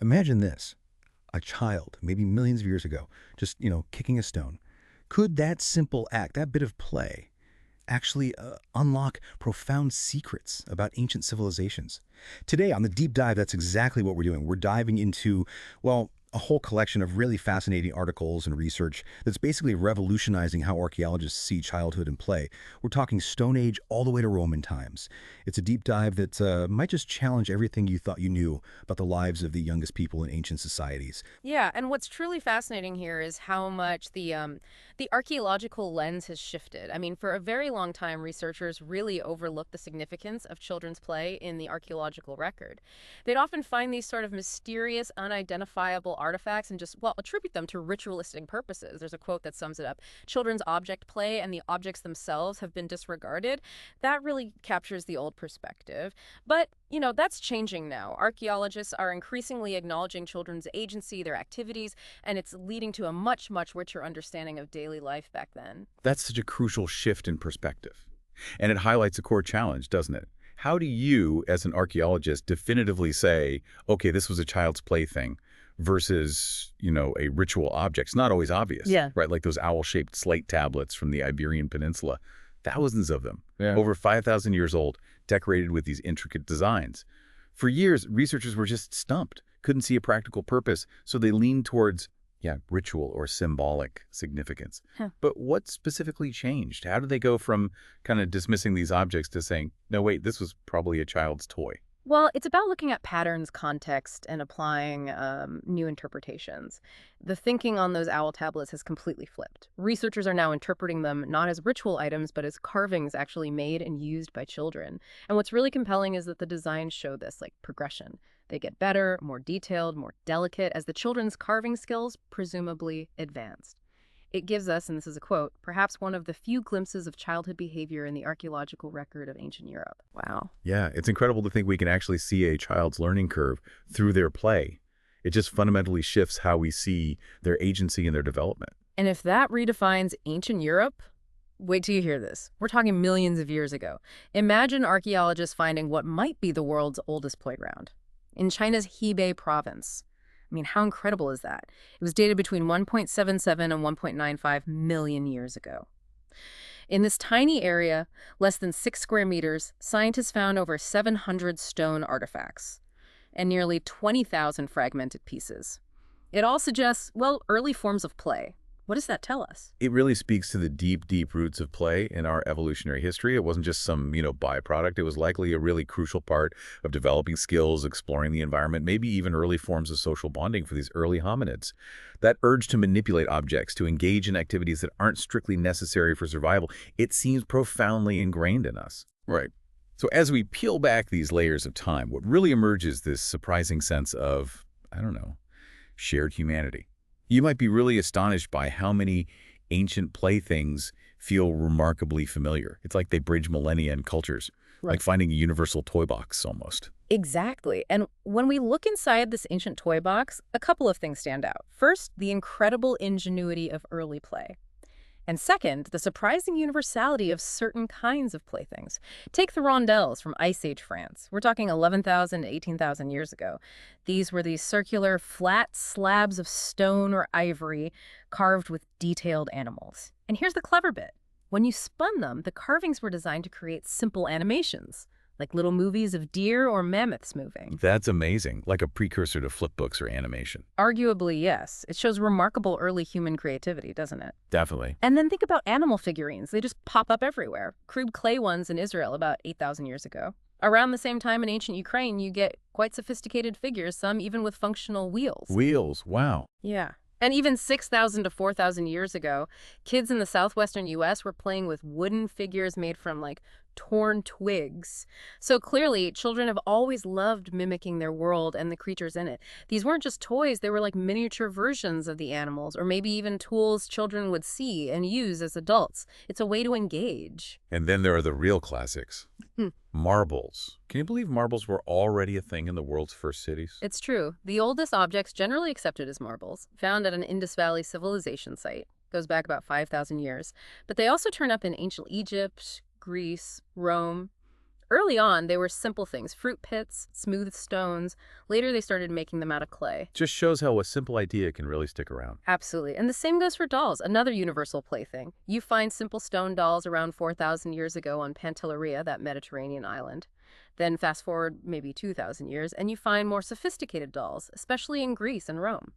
Imagine this. A child, maybe millions of years ago, just, kicking a stone. Could that simple act, that bit of play, actually unlock profound secrets about ancient civilizations? Today, on the deep dive, that's exactly what we're doing. We're diving into, well, a whole collection of really fascinating articles and research that's basically revolutionizing how archaeologists see childhood and play. We're talking Stone Age all the way to Roman times. It's a deep dive that might just challenge everything you thought you knew about the lives of the youngest people in ancient societies. Yeah, and what's truly fascinating here is how much the archaeological lens has shifted. I mean, for a very long time, researchers really overlooked the significance of children's play in the archaeological record. They'd often find these sort of mysterious, unidentifiable artifacts and just, well, attribute them to ritualistic purposes. There's a quote that sums it up. Children's object play and the objects themselves have been disregarded. That really captures the old perspective. But that's changing now. Archaeologists are increasingly acknowledging children's agency, their activities, and it's leading to a much, much richer understanding of daily life back then. That's such a crucial shift in perspective. And it highlights a core challenge, doesn't it? How do you, as an archaeologist, definitively say, okay, this was a child's plaything versus, a ritual object? It's not always obvious, Yeah. right? Like those owl-shaped slate tablets from the Iberian Peninsula. Thousands of them, Yeah. over 5,000 years old, decorated with these intricate designs. For years, researchers were just stumped, couldn't see a practical purpose, so they leaned towards, ritual or symbolic significance. Huh. But what specifically changed? How did they go from kind of dismissing these objects to saying, no, wait, this was probably a child's toy? Well, it's about looking at patterns, context, and applying new interpretations. The thinking on those owl tablets has completely flipped. Researchers are now interpreting them not as ritual items, but as carvings actually made and used by children. And what's really compelling is that the designs show this, like, progression. They get better, more detailed, more delicate, as the children's carving skills presumably advanced. It gives us, and this is a quote, perhaps one of the few glimpses of childhood behavior in the archaeological record of ancient Europe. Wow. Yeah, it's incredible to think we can actually see a child's learning curve through their play. It just fundamentally shifts how we see their agency and their development. And if that redefines ancient Europe, wait till you hear this. We're talking millions of years ago. Imagine archaeologists finding what might be the world's oldest playground in China's Hebei province. I mean, how incredible is that? It was dated between 1.77 and 1.95 million years ago. In this tiny area, less than 6 square meters, scientists found over 700 stone artifacts and nearly 20,000 fragmented pieces. It all suggests, well, early forms of play. What does that tell us? It really speaks to the deep, deep roots of play in our evolutionary history. It wasn't just some, byproduct. It was likely a really crucial part of developing skills, exploring the environment, maybe even early forms of social bonding for these early hominids. That urge to manipulate objects, to engage in activities that aren't strictly necessary for survival, it seems profoundly ingrained in us. Right. So as we peel back these layers of time, what really emerges is this surprising sense of, shared humanity. You might be really astonished by how many ancient playthings feel remarkably familiar. It's like they bridge millennia and cultures, Right. like finding a universal toy box almost. Exactly. And when we look inside this ancient toy box, a couple of things stand out. First, the incredible ingenuity of early play. And second, the surprising universality of certain kinds of playthings. Take the rondelles from Ice Age France. We're talking 11,000 to 18,000 years ago. These were these circular, flat slabs of stone or ivory carved with detailed animals. And here's the clever bit. When you spun them, the carvings were designed to create simple animations, like little movies of deer or mammoths moving. That's amazing, like a precursor to flip books or animation. Arguably, yes. It shows remarkable early human creativity, doesn't it? Definitely. And then think about animal figurines. They just pop up everywhere. Crude clay ones in Israel about 8,000 years ago. Around the same time in ancient Ukraine, you get quite sophisticated figures, some even with functional wheels. Wheels, wow. Yeah. And even 6,000 to 4,000 years ago, kids in the southwestern U.S. were playing with wooden figures made from, like, torn twigs. So clearly, children have always loved mimicking their world and the creatures in it. These weren't just toys, they were like miniature versions of the animals, or maybe even tools children would see and use as adults. It's a way to engage. And then there are the real classics. Marbles. Can you believe marbles were already a thing in the world's first cities? It's true. The oldest objects generally accepted as marbles, found at an Indus Valley civilization site, goes back about 5,000 years. But they also turn up in ancient Egypt, Greece, Rome. Early on, they were simple things, fruit pits, smooth stones. Later, they started making them out of clay. Just shows how a simple idea can really stick around. Absolutely. And the same goes for dolls, another universal plaything. You find simple stone dolls around 4,000 years ago on Pantelleria, that Mediterranean island. Then fast forward maybe 2,000 years, and you find more sophisticated dolls, especially in Greece and Rome.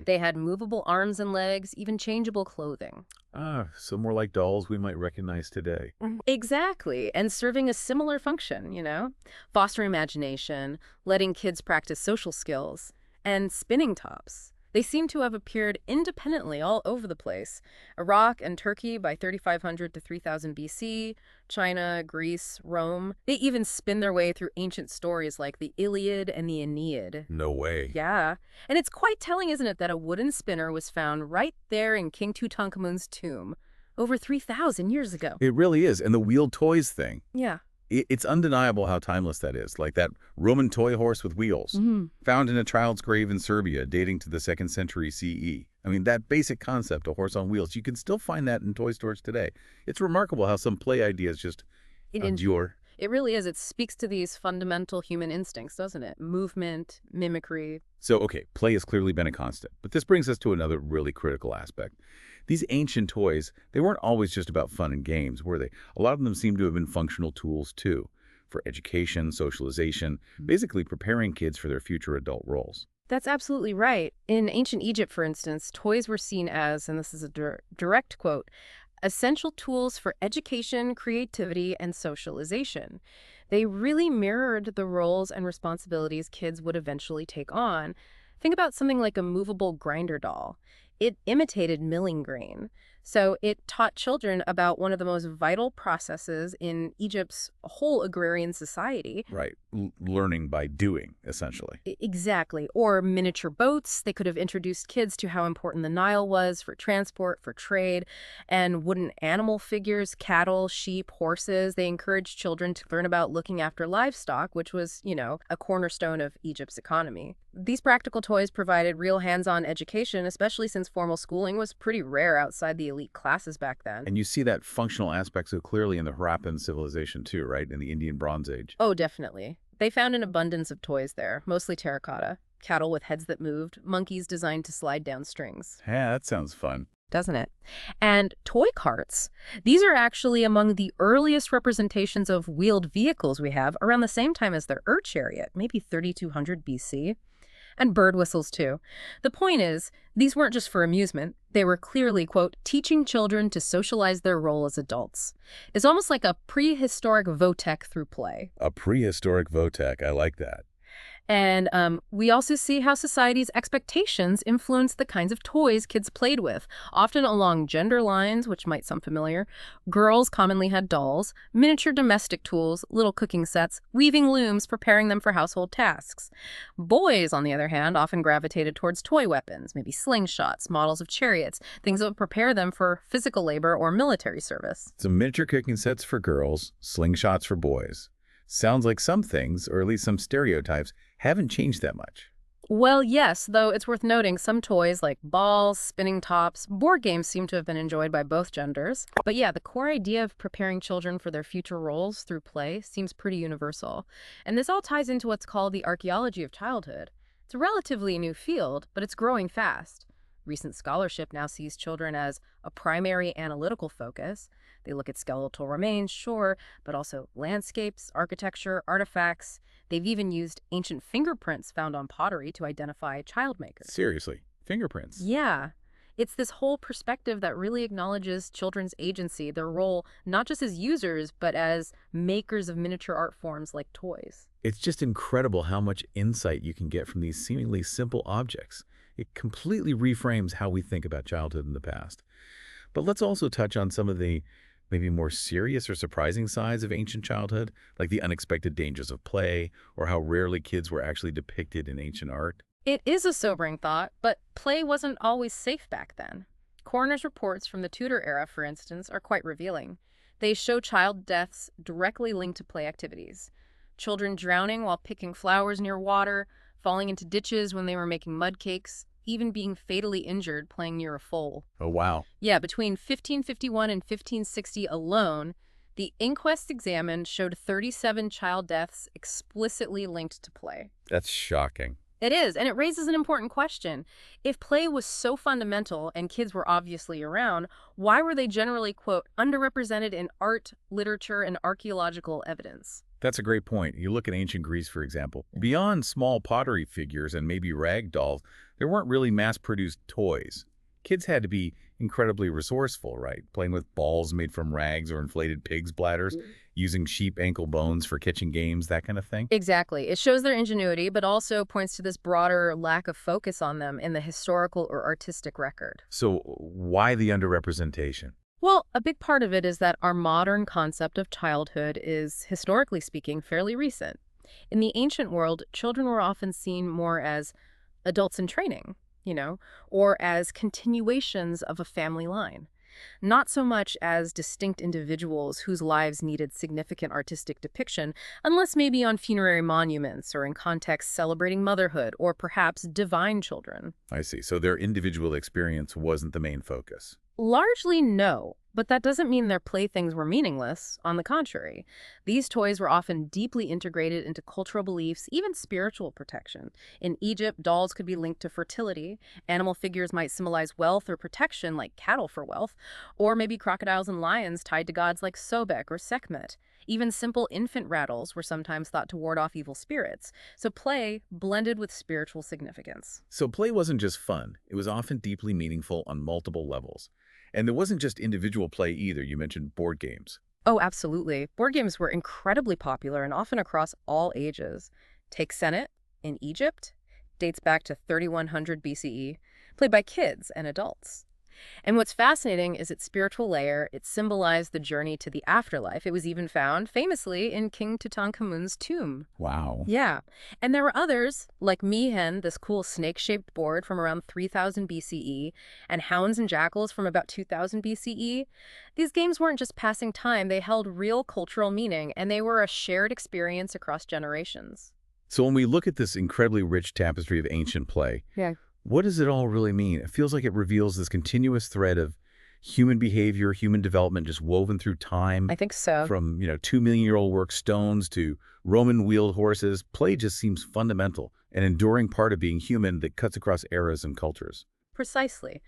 They had movable arms and legs, even changeable clothing. Ah, so more like dolls we might recognize today. Exactly, and serving a similar function, fostering imagination, letting kids practice social skills, and spinning tops. They seem to have appeared independently all over the place. Iraq and Turkey by 3,500 to 3,000 BC, China, Greece, Rome. They even spin their way through ancient stories like the Iliad and the Aeneid. No way. Yeah, and it's quite telling, isn't it, that a wooden spinner was found right there in King Tutankhamun's tomb over 3,000 years ago. It really is. And the wheeled toys thing. Yeah. It's undeniable how timeless that is, like that Roman toy horse with wheels, found in a child's grave in Serbia dating to the 2nd century CE. I mean, that basic concept, a horse on wheels, you can still find that in toy stores today. It's remarkable how some play ideas just endure. It really is. It speaks to these fundamental human instincts, doesn't it? Movement, mimicry. So, okay, play has clearly been a constant, but this brings us to another really critical aspect. These ancient toys, they weren't always just about fun and games, were they? A lot of them seem to have been functional tools, too, for education, socialization, basically preparing kids for their future adult roles. That's absolutely right. In ancient Egypt, for instance, toys were seen as, and this is a direct quote, essential tools for education, creativity, and socialization. They really mirrored the roles and responsibilities kids would eventually take on. Think about something like a movable grinder doll. It imitated milling grain. So it taught children about one of the most vital processes in Egypt's whole agrarian society. Right. Learning by doing, essentially. Exactly. Or miniature boats. They could have introduced kids to how important the Nile was for transport, for trade, and wooden animal figures, cattle, sheep, horses. They encouraged children to learn about looking after livestock, which was, a cornerstone of Egypt's economy. These practical toys provided real hands-on education, especially since formal schooling was pretty rare outside the elite classes back then. And you see that functional aspect so clearly in the Harappan civilization too, right? In the Indian Bronze Age. Oh, definitely. They found an abundance of toys there, mostly terracotta. Cattle with heads that moved, monkeys designed to slide down strings. Yeah, that sounds fun. Doesn't it? And toy carts. These are actually among the earliest representations of wheeled vehicles we have, around the same time as the Ur chariot, maybe 3,200 BC. And bird whistles, too. The point is, these weren't just for amusement. They were clearly, quote, teaching children to socialize their role as adults. It's almost like a prehistoric Votech through play. A prehistoric Votech. I like that. And we also see how society's expectations influence the kinds of toys kids played with, often along gender lines, which might sound familiar. Girls commonly had dolls, miniature domestic tools, little cooking sets, weaving looms, preparing them for household tasks. Boys, on the other hand, often gravitated towards toy weapons, maybe slingshots, models of chariots, things that would prepare them for physical labor or military service. So miniature cooking sets for girls, slingshots for boys. Sounds like some things, or at least some stereotypes, haven't changed that much. Well, yes, though it's worth noting some toys like balls, spinning tops, board games seem to have been enjoyed by both genders. But yeah, the core idea of preparing children for their future roles through play seems pretty universal. And this all ties into what's called the archaeology of childhood. It's a relatively new field, but it's growing fast. Recent scholarship now sees children as a primary analytical focus. They look at skeletal remains, sure, but also landscapes, architecture, artifacts. They've even used ancient fingerprints found on pottery to identify child makers. Seriously, fingerprints. Yeah. It's this whole perspective that really acknowledges children's agency, their role not just as users, but as makers of miniature art forms like toys. It's just incredible how much insight you can get from these seemingly simple objects. It completely reframes how we think about childhood in the past. But let's also touch on some of the maybe more serious or surprising sides of ancient childhood, like the unexpected dangers of play, or how rarely kids were actually depicted in ancient art. It is a sobering thought, but play wasn't always safe back then. Coroner's reports from the Tudor era, for instance, are quite revealing. They show child deaths directly linked to play activities. Children drowning while picking flowers near water, falling into ditches when they were making mud cakes, even being fatally injured playing near a foal. Oh, wow. Yeah, between 1551 and 1560 alone, The inquest examined showed 37 child deaths explicitly linked to play. That's shocking. It is, and it raises an important question. If play was so fundamental and kids were obviously around, why were they generally, quote, underrepresented in art, literature, and archaeological evidence? That's a great point. You look at ancient Greece, for example. Beyond small pottery figures and maybe rag dolls, there weren't really mass-produced toys. Kids had to be incredibly resourceful, right? Playing with balls made from rags or inflated pigs' bladders, using sheep ankle bones for kitchen games, that kind of thing. Exactly. It shows their ingenuity, but also points to this broader lack of focus on them in the historical or artistic record. So why the underrepresentation? Well, a big part of it is that our modern concept of childhood is, historically speaking, fairly recent. In the ancient world, children were often seen more as adults in training, or as continuations of a family line. Not so much as distinct individuals whose lives needed significant artistic depiction, unless maybe on funerary monuments or in contexts celebrating motherhood or perhaps divine children. I see. So their individual experience wasn't the main focus. Largely no, but that doesn't mean their playthings were meaningless. On the contrary, these toys were often deeply integrated into cultural beliefs, even spiritual protection. In Egypt, dolls could be linked to fertility. Animal figures might symbolize wealth or protection, like cattle for wealth, or maybe crocodiles and lions tied to gods like Sobek or Sekhmet. Even simple infant rattles were sometimes thought to ward off evil spirits. So play blended with spiritual significance. So play wasn't just fun. It was often deeply meaningful on multiple levels. And there wasn't just individual play either. You mentioned board games. Oh, absolutely. Board games were incredibly popular and often across all ages. Take Senet in Egypt, dates back to 3100 BCE, played by kids and adults. And what's fascinating is its spiritual layer. It symbolized the journey to the afterlife. It was even found, famously, in King Tutankhamun's tomb. Wow. Yeah. And there were others, like Mihen, this cool snake-shaped board from around 3000 BCE, and Hounds and Jackals from about 2000 BCE. These games weren't just passing time. They held real cultural meaning, and they were a shared experience across generations. So when we look at this incredibly rich tapestry of ancient play, Yeah. what does it all really mean? It feels like it reveals this continuous thread of human behavior, human development just woven through time. I think so. From, 2 million-year-old work stones to Roman wheeled horses, play just seems fundamental, an enduring part of being human that cuts across eras and cultures. Precisely.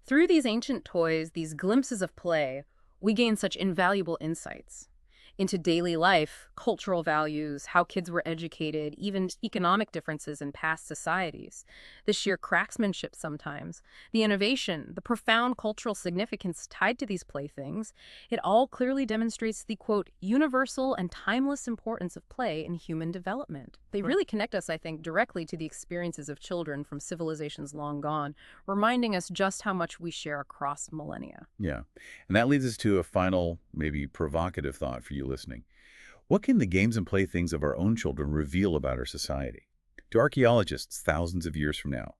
Through these ancient toys, these glimpses of play, we gain such invaluable insights into daily life, cultural values, how kids were educated, even economic differences in past societies, the sheer craftsmanship sometimes, the innovation, the profound cultural significance tied to these playthings. It all clearly demonstrates the, quote, universal and timeless importance of play in human development. They really connect us, I think, directly to the experiences of children from civilizations long gone, reminding us just how much we share across millennia. Yeah. And that leads us to a final, maybe provocative thought for you listening. What can the games and playthings of our own children reveal about our society? To archaeologists thousands of years from now,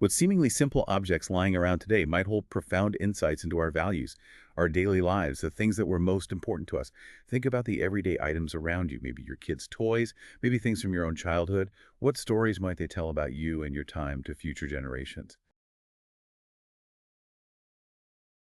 what seemingly simple objects lying around today might hold profound insights into our values, our daily lives, the things that were most important to us. Think about the everyday items around you, maybe your kids' toys, maybe things from your own childhood. What stories might they tell about you and your time to future generations?